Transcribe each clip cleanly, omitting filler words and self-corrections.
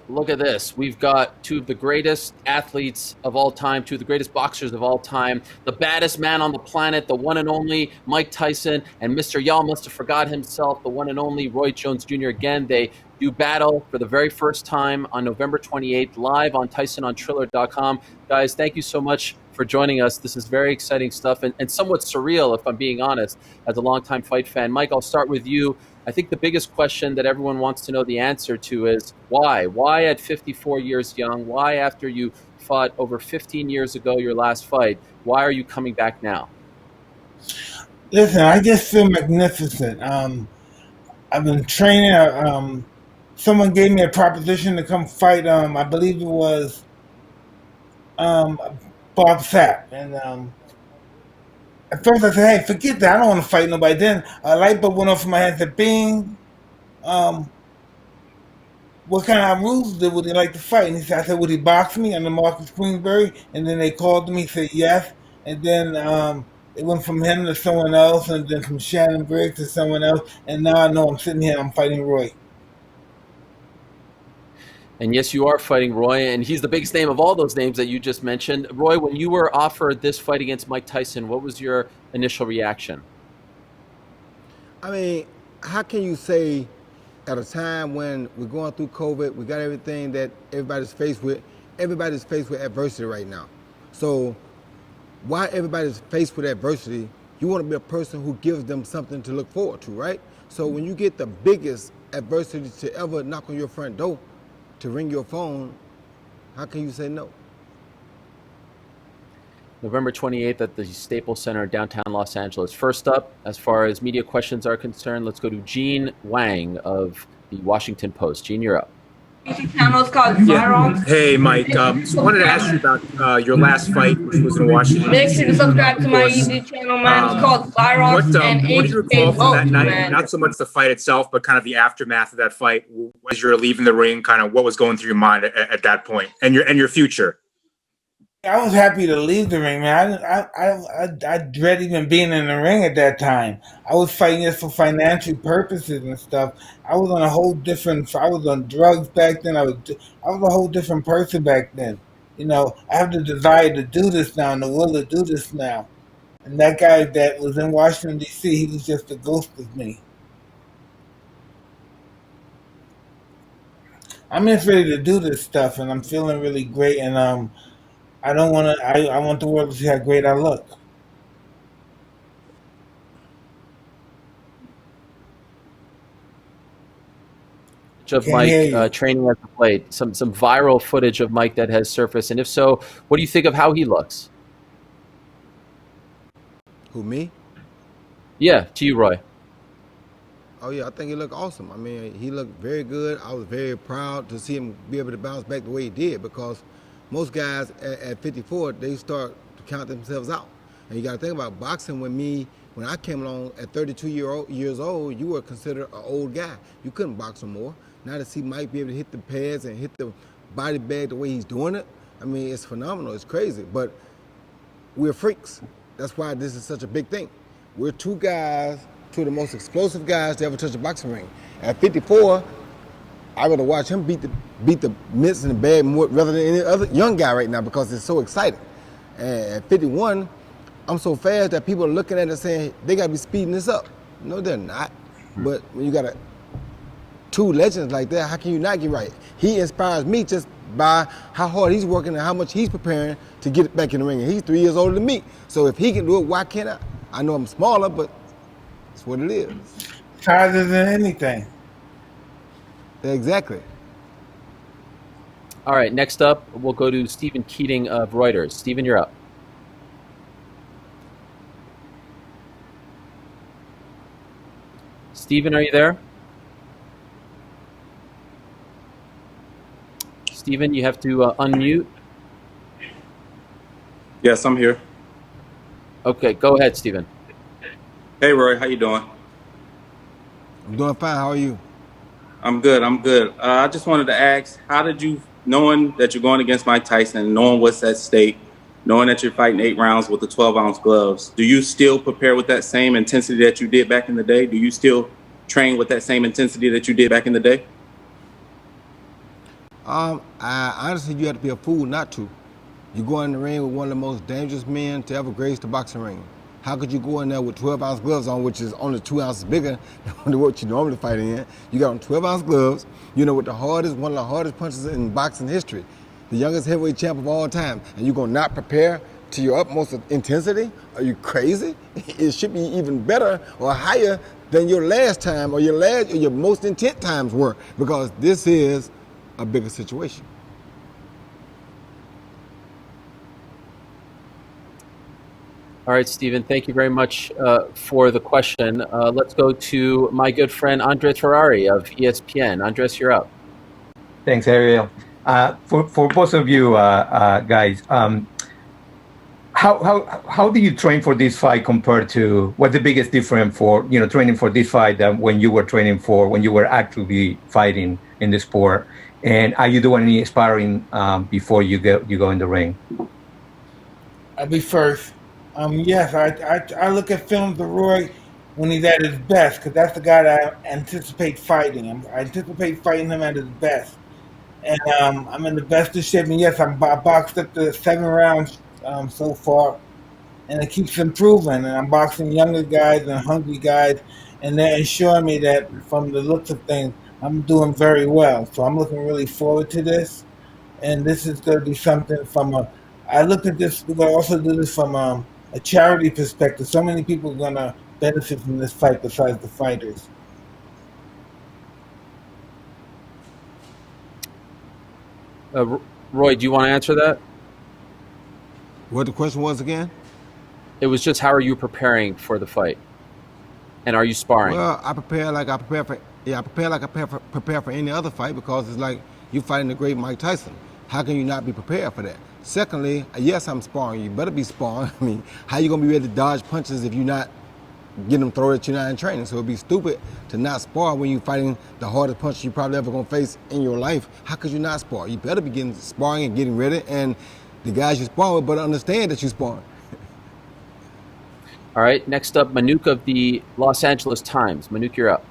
look at this. We've got two of the greatest athletes of all time, two of the greatest boxers of all time, the baddest man on the planet, the one and only Mike Tyson, and Mr. Y'all must have forgot himself, the one and only Roy Jones Jr. Again, they do battle for the very first time on November 28th, live on TysonOnTriller.com. Guys, thank you so much for joining us. This is very exciting stuff and somewhat surreal, if I'm being honest, as a longtime fight fan. Mike, I'll start with you. I think the biggest question that everyone wants to know the answer to is why? Why at 54 years young? Why after you fought over 15 years ago, your last fight? Why are you coming back now? Listen, I just feel magnificent. I've been training. Someone gave me a proposition to come fight. I believe it was um, Bob Sapp, and at first I said, "Hey, forget that. I don't want to fight nobody." Then a light bulb went off in my head. Said, "Bing, um, what kind of rules would he like to fight?" And he said, "I said, would he box me under Marcus Queensberry?" And then they called me, said yes, and then it went from him to someone else, and then from Shannon Briggs to someone else, and now I know I'm sitting here, I'm fighting Roy. And yes, you are fighting Roy, and he's the biggest name of all those names that you just mentioned. Roy, when you were offered this fight against Mike Tyson, what was your initial reaction? I mean, how can you say at a time when we're going through COVID, we got everything that everybody's faced with adversity right now. So while everybody's faced with adversity, you want to be a person who gives them something to look forward to, right? So when you get the biggest adversity to ever knock on your front door, to ring your phone, how can you say no? November 28th at the Staples Center, downtown Los Angeles. First up, as far as media questions are concerned, let's go to Gene Wang of the Washington Post. Gene, you're up. Channel's called Viral. Hey, Mike. So I wanted to ask you about your last fight, which was in Washington. Make sure to subscribe to my YouTube channel, man. It's called Viral. What do you recall from that night? Man. Not so much the fight itself, but kind of the aftermath of that fight. As you're leaving the ring, kind of what was going through your mind at that point, and your future. I was happy to leave the ring, man. I dread even being in the ring at that time. I was fighting just for financial purposes and stuff. I was on a whole different. I was on drugs back then. I was a whole different person back then. You know, I have the desire to do this now and the will to do this now. And that guy that was in Washington D.C., he was just a ghost of me. I'm just ready to do this stuff, and I'm feeling really great. And I don't want to. I want the world to see how great I look. Of Can't hear Mike you. training at the plate, some viral footage of Mike that has surfaced, and if so, what do you think of how he looks? Who, me? Yeah, to you, Roy. Oh yeah, I think he looked awesome. I mean, he looked very good. I was very proud to see him be able to bounce back the way he did, because most guys at 54, they start to count themselves out. And you got to think about boxing. When I came along at 32 years old, you were considered an old guy. You couldn't box no more. Now to see Mike be able to hit the pads and hit the body bag the way he's doing it, I mean, it's phenomenal. It's crazy. But we're freaks. That's why this is such a big thing. We're two of the most explosive guys to ever touch a boxing ring. At 54, I would have watched him beat the mitts in the bag more rather than any other young guy right now, because it's so exciting. And at 51, I'm so fast that people are looking at it saying they got to be speeding this up. No, they're not. But when you got two legends like that, how can you not get right? He inspires me just by how hard he's working and how much he's preparing to get back in the ring. And he's 3 years older than me. So if he can do it, why can't I? I know I'm smaller, but it's what it is. Size isn't anything. Exactly. All right, next up, we'll go to Stephen Keating of Reuters. Stephen, you're up. Stephen, are you there? Stephen, you have to unmute. Yes, I'm here. Okay, go ahead, Stephen. Hey, Roy, how you doing? I'm doing fine. How are you? I'm good. I just wanted to ask, how did you, knowing that you're going against Mike Tyson, knowing what's at stake, knowing that you're fighting 8 rounds with the 12-ounce gloves, do you still prepare with that same intensity that you did back in the day? Do you still train with that same intensity that you did back in the day? Honestly, you have to be a fool not to. You go in the ring with one of the most dangerous men to ever grace the boxing ring. How could you go in there with 12-ounce gloves on, which is only 2 ounces bigger than what you normally fight in? You got on 12-ounce gloves, with one of the hardest punches in boxing history, the youngest heavyweight champ of all time, and you're gonna not prepare to your utmost intensity? Are you crazy? It should be even better or higher than your last time or your most intense times were, because this is a bigger situation. All right, Stephen, thank you very much for the question. Let's go to my good friend Andres Ferrari of ESPN. Andres, you're up. Thanks, Ariel. For both of you guys, how do you train for this fight compared to what's the biggest difference for training for this fight than when you were actively fighting in the sport? And are you doing any sparring before you go in the ring? I'll be first. Yes, I look at films of Roy when he's at his best, because that's the guy that I anticipate fighting. I anticipate fighting him at his best. And I'm in the best of shape. And yes, I boxed up to 7 rounds so far. And it keeps improving. And I'm boxing younger guys and hungry guys. And they're ensuring me that from the looks of things, I'm doing very well. So I'm looking really forward to this. And this is going to be something I look at this, we're going to also do this from a charity perspective. So many people are going to benefit from this fight besides the fighters. Roy, do you want to answer that? What the question was again? It was just, how are you preparing for the fight? And are you sparring? Well, I prepare like I prepare for any other fight, because it's like you fighting the great Mike Tyson. How can you not be prepared for that? Secondly, yes, I'm sparring. You better be sparring. I mean, how you gonna be ready to dodge punches if you're not getting them thrown at you not in training? So it'd be stupid to not spar when you're fighting the hardest punch you probably ever gonna face in your life. How could you not spar? You better be sparring and getting ready, and the guys you spar with better understand that you're sparring. All right, next up, Manuk of the Los Angeles Times. Manuk, you're up.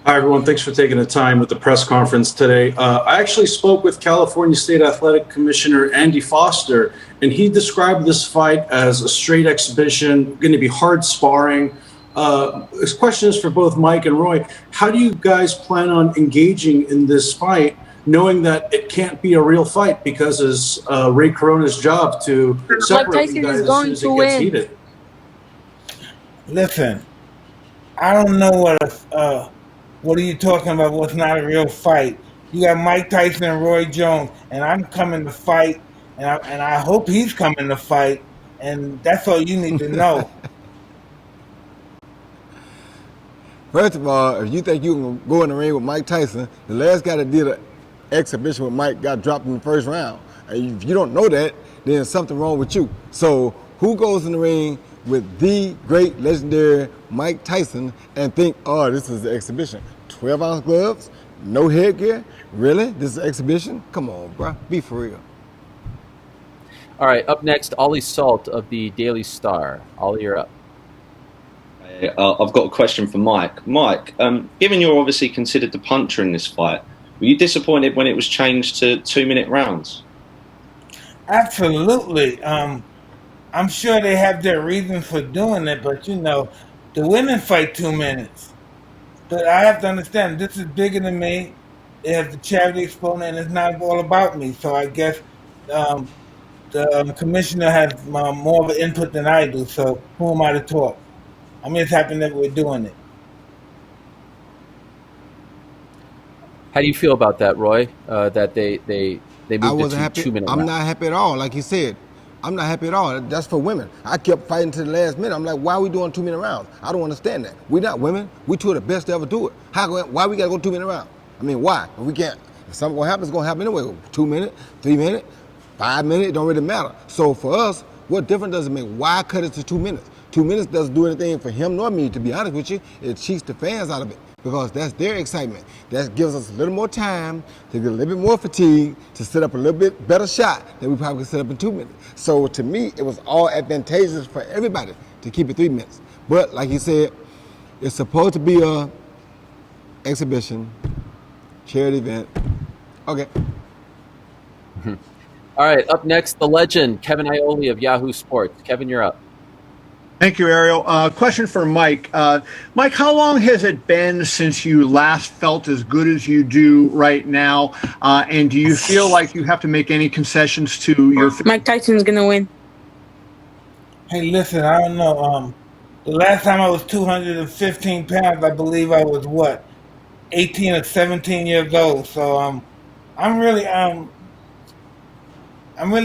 Hi, everyone. Thanks for taking the time with the press conference today. I actually spoke with California State Athletic Commissioner Andy Foster, and he described this fight as a straight exhibition, going to be hard sparring. This question is for both Mike and Roy. How do you guys plan on engaging in this fight, knowing that it can't be a real fight because it's Ray Corona's job to separate you guys as soon as it gets heated? Listen, I don't know what are you talking about? What's not a real fight? You got Mike Tyson and Roy Jones, and I'm coming to fight, and I hope he's coming to fight, and that's all you need to know. First of all, if you think you can go in the ring with Mike Tyson, the last guy that did an exhibition with Mike got dropped in the first round. And if you don't know that, then there's something wrong with you. So who goes in the ring with the great legendary Mike Tyson and think, oh, this is an exhibition? 12-ounce gloves, no headgear? Really? This is an exhibition? Come on, bro. Be for real. All right, up next, Ollie Salt of the Daily Star. Ollie, you're up. I've got a question for Mike. Mike, given you're obviously considered the puncher in this fight, were you disappointed when it was changed to 2-minute rounds? Absolutely. I'm sure they have their reasons for doing it, but the women fight 2 minutes. But I have to understand, this is bigger than me. It has the charity exponent, and it's not all about me. So I guess the commissioner has more of an input than I do. So who am I to talk? I mean, it's happened that we're doing it. How do you feel about that, Roy? That they moved it to 2 minutes? I'm not happy at all. Like you said, I'm not happy at all. That's for women. I kept fighting to the last minute. I'm like, why are we doing 2-minute rounds? I don't understand that. We're not women. We two are the best to ever do it. Why we got to go 2-minute round? I mean, why? If we can't. If something gonna happen, it's gonna happen anyway. 2 minutes, 3 minutes, 5 minutes. It don't really matter. So for us, what difference does it make? Why cut it to 2 minutes? 2 minutes doesn't do anything for him nor me, to be honest with you. It cheats the fans out of it, because that's their excitement. That gives us a little more time to get a little bit more fatigue, to set up a little bit better shot than we probably could set up in 2 minutes. So to me, it was all advantageous for everybody to keep it 3 minutes. But like you said, it's supposed to be a exhibition. charity event. Okay. All right, up next, the legend, Kevin Aioli of Yahoo Sports. Kevin, you're up. Thank you, Ariel. Question for Mike. Mike, how long has it been since you last felt as good as you do right now? And do you feel like you have to make any concessions to your... Mike Tyson's going to win. Hey, listen, I don't know. The last time I was 215 pounds, I believe I was, 18 or 17 years old. So I'm really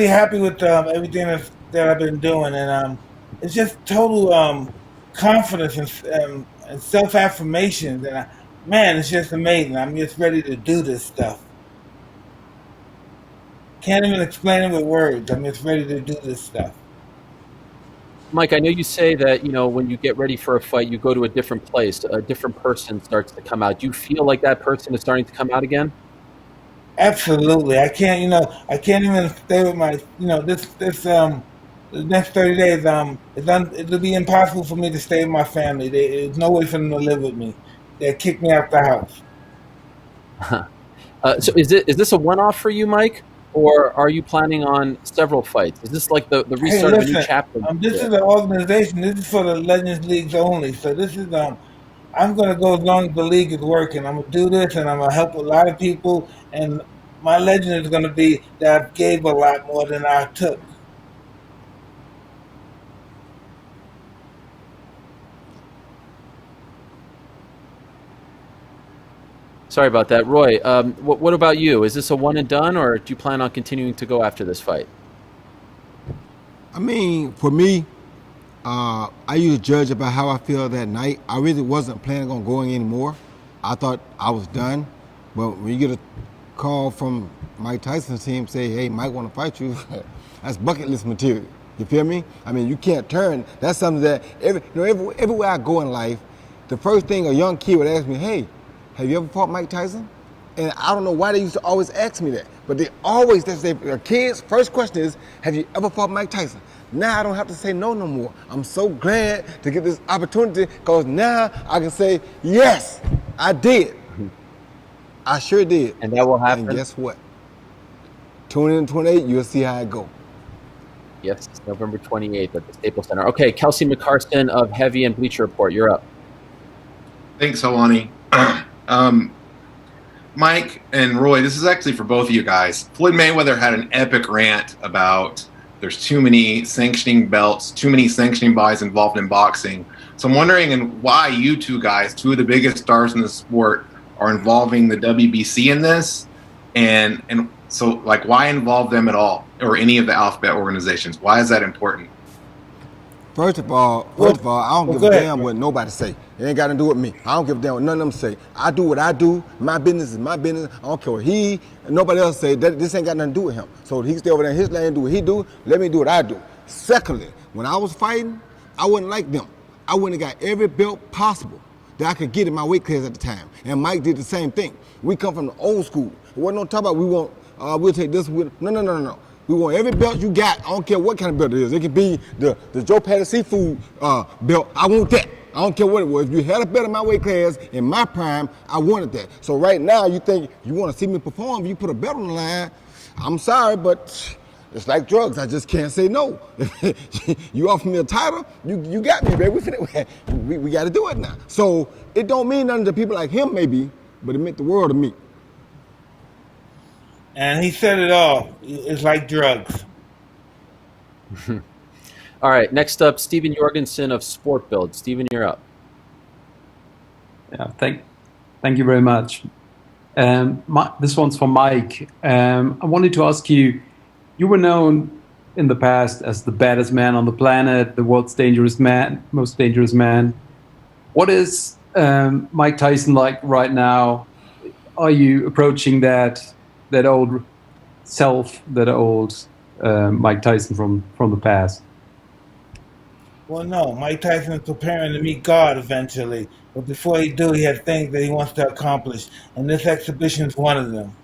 happy with everything that I've been doing. And it's just total confidence and self-affirmation. And man, it's just amazing. I'm just ready to do this stuff. Can't even explain it with words. I'm just ready to do this stuff. Mike, I know you say that, when you get ready for a fight, you go to a different place, a different person starts to come out. Do you feel like that person is starting to come out again? Absolutely. I can't even stay with my, the next 30 days, it'll be impossible for me to stay with my family. There's no way for them to live with me. They'll kick me out the house. So is this a one-off for you, Mike? Or are you planning on several fights? Is this like the restart of a new chapter? This is an organization. This is for the Legends Leagues only. So this is I'm going to go as long as the league is working. I'm going to do this, and I'm going to help a lot of people. And my legend is going to be that I gave a lot more than I took. Sorry about that. Roy, what about you? Is this a one and done, or do you plan on continuing to go after this fight? I mean, for me, I used to judge about how I feel that night. I really wasn't planning on going anymore. I thought I was done. But when you get a call from Mike Tyson's team say, hey, Mike want to fight you, that's bucket list material. You feel me? I mean, you can't turn. That's something that everywhere I go in life, the first thing a young kid would ask me, hey, have you ever fought Mike Tyson? And I don't know why they used to always ask me that, but they always, their kids' first question is, have you ever fought Mike Tyson? Now I don't have to say no more. I'm so glad to get this opportunity because now I can say, yes, I did. I sure did. And that will happen. And guess what? Tune in 28, you'll see how it go. Yes, it's November 28th at the Staples Center. Okay, Kelsey MacDonald of Heavy and Bleacher Report, you're up. Thanks, Helwani. Mike and Roy, this is actually for both of you guys. Floyd Mayweather had an epic rant about there's too many sanctioning belts, too many sanctioning bodies involved in boxing. So I'm wondering why you two guys, two of the biggest stars in the sport, are involving the WBC in this, and so like why involve them at all, or any of the alphabet organizations? Why is that important? First of all, I don't give a damn what nobody say. It ain't got to do with me. I don't give a damn what none of them say. I do what I do. My business is my business. I don't care what he and nobody else say. This ain't got nothing to do with him. So he can stay over there in his lane, do what he do. Let me do what I do. Secondly, when I was fighting, I wasn't like them. I wouldn't have got every belt possible that I could get in my weight class at the time. And Mike did the same thing. We come from the old school. It wasn't no talk about we'll take this. No. We want every belt you got. I don't care what kind of belt it is. It can be the Joe Patty Seafood belt. I want that. I don't care what it was. If you had a belt in my weight class, in my prime, I wanted that. So right now, you think you want to see me perform, if you put a belt on the line, I'm sorry, but it's like drugs. I just can't say no. You offer me a title, you got me, baby. We got to do it now. So it don't mean nothing to people like him, maybe, but it meant the world to me. And he said it all. It's like drugs. All right, next up, Steven Jorgensen of Sport Build. Steven, you're up. Yeah, thank you very much. This one's for Mike. I wanted to ask you, you were known in the past as the baddest man on the planet, the world's most dangerous man. What is Mike Tyson like right now? Are you approaching that old self, that old Mike Tyson from the past? Well, no. Mike Tyson is preparing to meet God eventually. But before he do, he has things that he wants to accomplish. And this exhibition is one of them.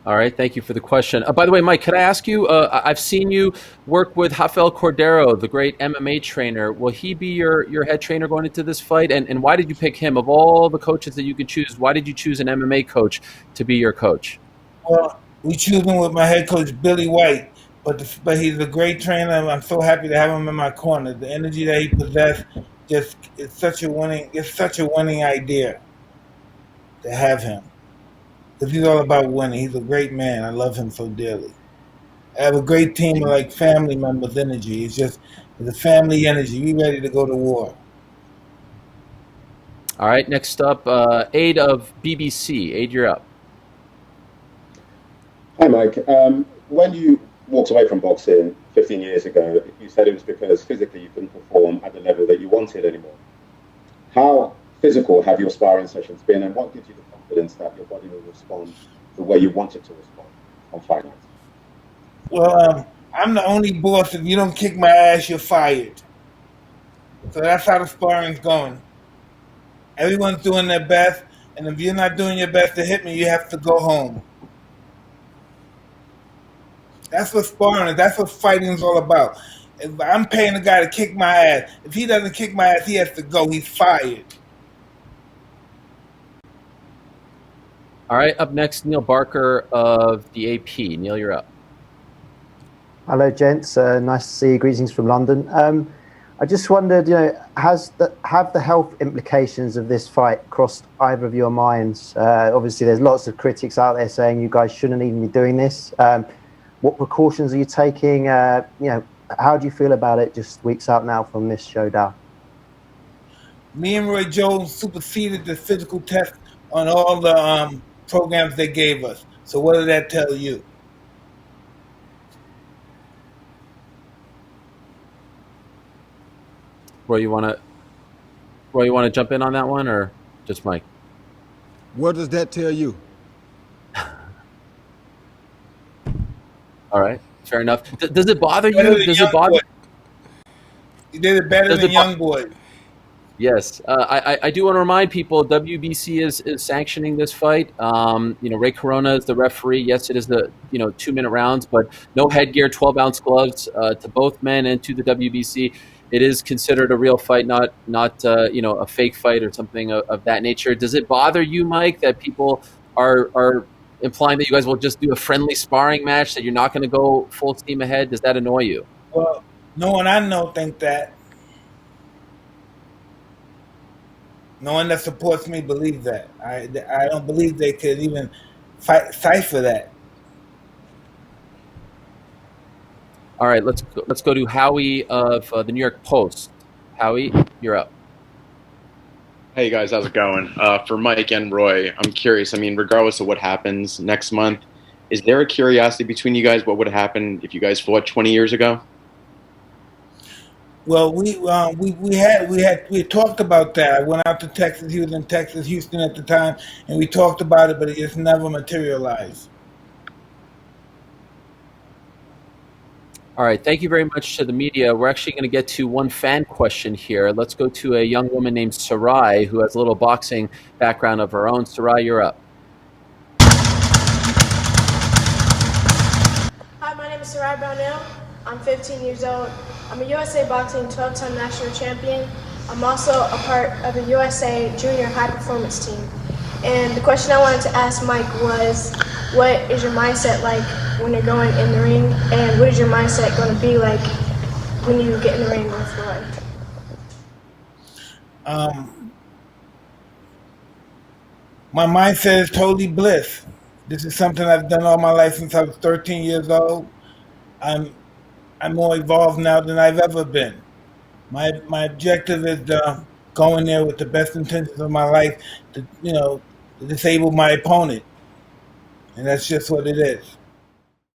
All right, thank you for the question. By the way, Mike, could I ask you, I've seen you work with Rafael Cordero, the great MMA trainer. Will he be your head trainer going into this fight? And why did you pick him? Of all the coaches that you could choose, why did you choose an MMA coach to be your coach? Well, we choose him with my head coach, Billy White, but he's a great trainer. And I'm so happy to have him in my corner. The energy that he possesses, it's such a winning idea to have him. Because he's all about winning. He's a great man. I love him so dearly. I have a great team of like family members energy. It's a family energy. We ready to go to war. All right, next up, Aid of BBC. Aid, you're up. Hi, Mike. When you walked away from boxing 15 years ago, you said it was because physically you couldn't perform at the level that you wanted anymore. How physical have your sparring sessions been, and what gives you the confidence that your body will respond the way you want it to respond on fight nights? Well, I'm the only boss. If you don't kick my ass, you're fired. So that's how the sparring's going. Everyone's doing their best, and if you're not doing your best to hit me, you have to go home. That's what sparring is. That's what fighting is all about. If I'm paying a guy to kick my ass, if he doesn't kick my ass, he has to go. He's fired. All right, up next, Neil Barker of the AP. Neil, you're up. Hello, gents. Nice to see you. Greetings from London. I just wondered, have the health implications of this fight crossed either of your minds? Obviously, there's lots of critics out there saying you guys shouldn't even be doing this. What precautions are you taking? How do you feel about it just weeks out now from this showdown? Me and Roy Jones superseded the physical test on all the programs they gave us. So what did that tell you? Roy, you want to jump in on that one, or just Mike? What does that tell you? All right, fair enough. Does it bother you? Does it bother? You did it better than Young Boy. Yes, I do want to remind people WBC is sanctioning this fight. Ray Corona is the referee. Yes, it is the 2-minute rounds, but no headgear, 12-ounce gloves to both men and to the WBC. It is considered a real fight, not a fake fight or something of that nature. Does it bother you, Mike, that people are implying that you guys will just do a friendly sparring match, that you're not going to go full steam ahead? Does that annoy you? Well, no one I know think that. No one that supports me believes that. I don't believe they could even cipher that. All right, let's go to Howie of the New York Post. Howie, you're up. Hey guys, how's it going? For Mike and Roy, I'm curious. I mean, regardless of what happens next month, is there a curiosity between you guys? What would happen if you guys fought 20 years ago? Well, we had talked about that. I went out to Texas. He was in Texas, Houston at the time, and we talked about it, but it just never materialized. All right, thank you very much to the media. We're actually going to get to one fan question here. Let's go to a young woman named Sarai, who has a little boxing background of her own. Sarai, you're up. Hi, my name is Sarai Brownell. I'm 15 years old. I'm a USA Boxing 12-time national champion. I'm also a part of the USA Junior High Performance team. And the question I wanted to ask Mike was, what is your mindset like when you're going in the ring? And what is your mindset going to be like when you get in the ring with Roy? My mindset is totally bliss. This is something I've done all my life since I was 13 years old. I'm more evolved now than I've ever been. My objective is to go in there with the best intentions of my life to disable my opponent. And that's just what it is.